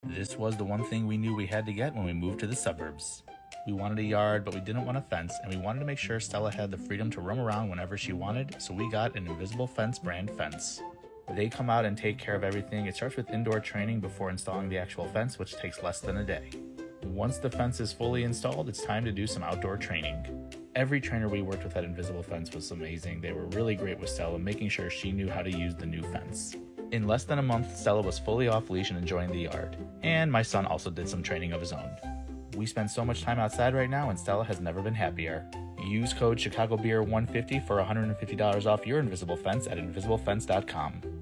This was the one thing we knew we had to get when we moved to the suburbs. We wanted a yard, but we didn't want a fence, and we wanted to make sure Stella had the freedom to roam around whenever she wanted, so we got an Invisible Fence brand fence. They come out and take care of everything. It starts with indoor training before installing the actual fence, which takes less than a day. Once the fence is fully installed, it's time to do some outdoor training. Every trainer we worked with at Invisible Fence was amazing. They were really great with Stella, making sure she knew how to use the new fence. In less than a month, Stella was fully off-leash and enjoying the yard. And my son also did some training of his own. We spend so much time outside right now, and Stella has never been happier. Use code ChicagoBeer150 for $150 off your Invisible Fence at invisiblefence.com.